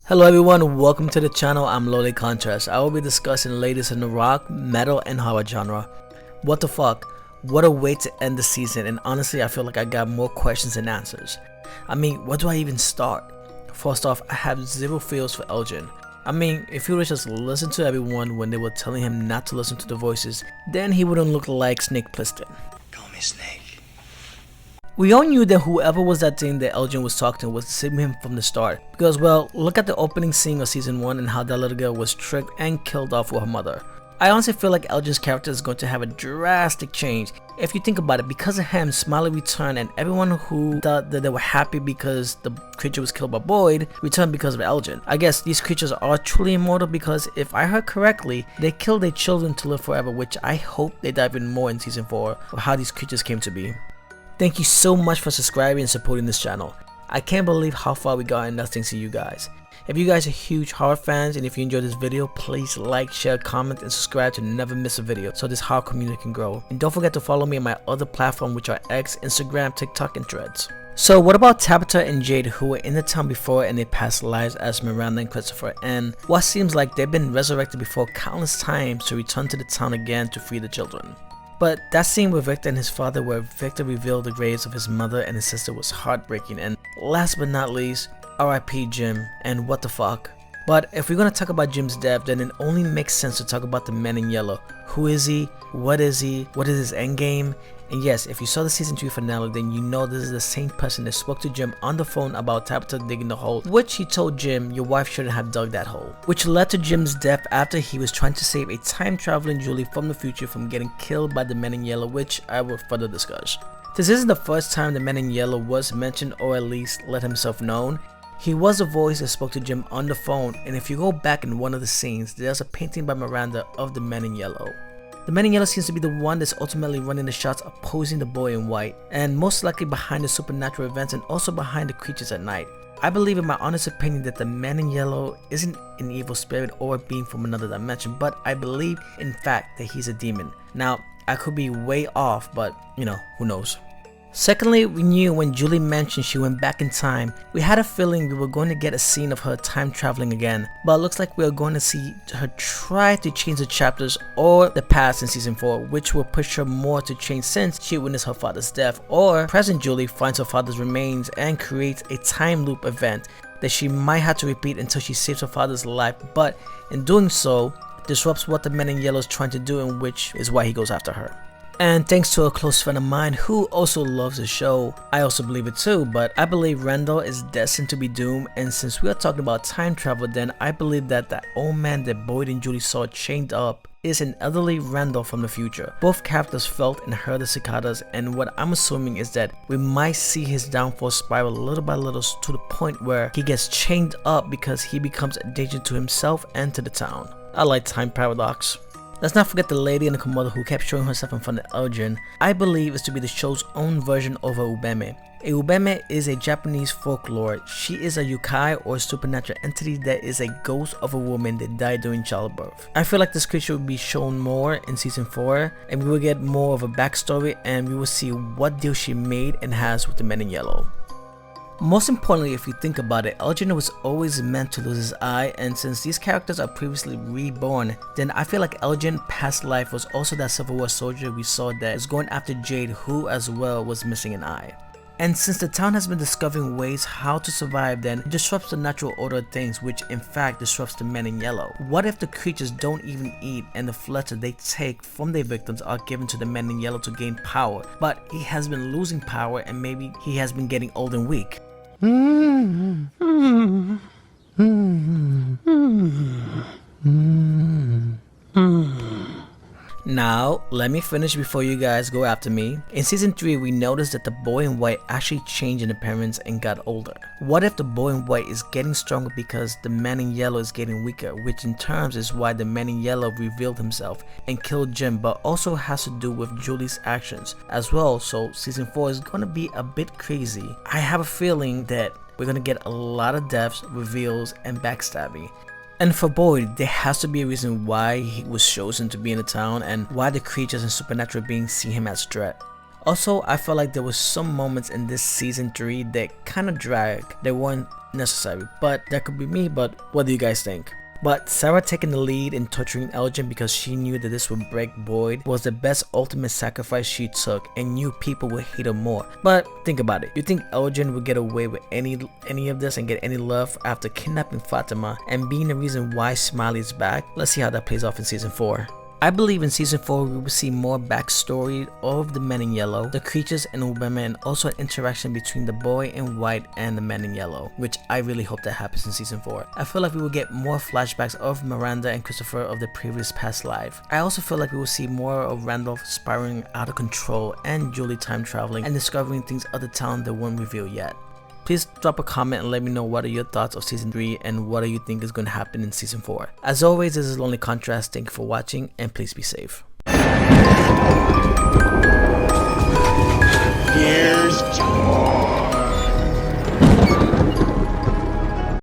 Hello everyone, welcome to the channel. I'm Lowly Contrast. I will be discussing the latest in the rock, metal, and horror genre. What the fuck? What a way to end the season, and honestly I feel like I got more questions than answers. I mean, where do I even start? First off, I have zero feels for Elgin. I mean, if he would just listen to everyone when they were telling him not to listen to the voices, then he wouldn't look like Snake Plissken. Call me Snake. We all knew that whoever was that thing that Elgin was talking to was deceiving him from the start. Because, well, look at the opening scene of season 1 and how that little girl was tricked and killed off with her mother. I honestly feel like Elgin's character is going to have a drastic change. If you think about it, because of him, Smiley returned, and everyone who thought that they were happy because the creature was killed by Boyd returned because of Elgin. I guess these creatures are truly immortal because if I heard correctly, they killed their children to live forever, which I hope they dive in more in season 4 of how these creatures came to be. Thank you so much for subscribing and supporting this channel. I can't believe how far we got, and that's thanks to you guys. If you guys are huge horror fans and if you enjoyed this video, please like, share, comment, and subscribe to never miss a video so this horror community can grow. And don't forget to follow me on my other platforms, which are X, Instagram, TikTok, and Threads. So what about Tabitha and Jade, who were in the town before and they passed lives as Miranda and Christopher, and what seems like they've been resurrected before countless times to return to the town again to free the children? But that scene with Victor and his father where Victor revealed the graves of his mother and his sister was heartbreaking, and last but not least, RIP Jim, and what the fuck. But if we're gonna talk about Jim's death, then it only makes sense to talk about the Man in Yellow. Who is he? What is he? What is his endgame? And yes, if you saw the season 3 finale, then you know this is the same person that spoke to Jim on the phone about Tabitha digging the hole, which he told Jim your wife shouldn't have dug that hole, which led to Jim's death after he was trying to save a time-traveling Julie from the future from getting killed by the Man in Yellow, which I will further discuss. This isn't the first time the Man in Yellow was mentioned, or at least let himself known. He was the voice that spoke to Jim on the phone, and if you go back in one of the scenes, there's a painting by Miranda of the Man in Yellow. The Man in Yellow seems to be the one that's ultimately running the shots opposing the boy in white, and most likely behind the supernatural events and also behind the creatures at night. I believe in my honest opinion that the Man in Yellow isn't an evil spirit or a being from another dimension, but I believe in fact that he's a demon. Now, I could be way off, but you know, who knows. Secondly, we knew when Julie mentioned she went back in time, we had a feeling we were going to get a scene of her time traveling again, but it looks like we are going to see her try to change the chapters or the past in season 4, which will push her more to change since she witnessed her father's death, or present Julie finds her father's remains and creates a time loop event that she might have to repeat until she saves her father's life, but in doing so, disrupts what the Man in Yellow is trying to do, and which is why he goes after her. And thanks to a close friend of mine who also loves the show, I also believe it too, but I believe Randall is destined to be doomed, and since we are talking about time travel, then I believe that the old man that Boyd and Julie saw chained up is an elderly Randall from the future. Both characters felt and heard the cicadas, and what I'm assuming is that we might see his downfall spiral little by little to the point where he gets chained up because he becomes a danger to himself and to the town. I like time paradox. Let's not forget the lady in the Komodo who kept showing herself in front of Elgin. I believe is to be the show's own version of a Ubeme. A Ubeme is a Japanese folklore. She is a yokai or supernatural entity that is a ghost of a woman that died during childbirth. I feel like this creature will be shown more in season 4, and we will get more of a backstory, and we will see what deal she made and has with the Man in Yellow. Most importantly, if you think about it, Elgin was always meant to lose his eye, and since these characters are previously reborn, then I feel like Elgin's past life was also that Civil War soldier we saw that is going after Jade, who as well was missing an eye. And since the town has been discovering ways how to survive, then it disrupts the natural order of things, which in fact disrupts the Man in Yellow. What if the creatures don't even eat and the flesh that they take from their victims are given to the Man in Yellow to gain power, but he has been losing power and maybe he has been getting old and weak? Now, let me finish before you guys go after me. In season 3, we noticed that the boy in white actually changed in appearance and got older. What if the boy in white is getting stronger because the Man in Yellow is getting weaker, which in terms is why the Man in Yellow revealed himself and killed Jim, but also has to do with Julie's actions as well, so season 4 is gonna be a bit crazy. I have a feeling that we're gonna get a lot of deaths, reveals, and backstabbing. And for Boyd, there has to be a reason why he was chosen to be in the town and why the creatures and supernatural beings see him as a threat. Also, I felt like there was some moments in this season 3 that kind of dragged. They weren't necessary, but that could be me. But what do you guys think? But Sarah taking the lead in torturing Elgin because she knew that this would break Boyd was the best ultimate sacrifice she took, and knew people would hate her more. But think about it. You think Elgin would get away with any of this and get any love after kidnapping Fatima and being the reason why Smiley is back? Let's see how that plays off in season 4. I believe in season 4 we will see more backstory of the Men in Yellow, the creatures and women, and also an interaction between the boy in white and the Men in Yellow, which I really hope that happens in season 4. I feel like we will get more flashbacks of Miranda and Christopher of the previous past life. I also feel like we will see more of Randolph spiraling out of control and Julie time traveling and discovering things of the town that weren't revealed yet. Please drop a comment and let me know what are your thoughts of season 3 and what do you think is going to happen in season 4. As always, this is Lonely Contrast. Thank you for watching and please be safe. Yeah.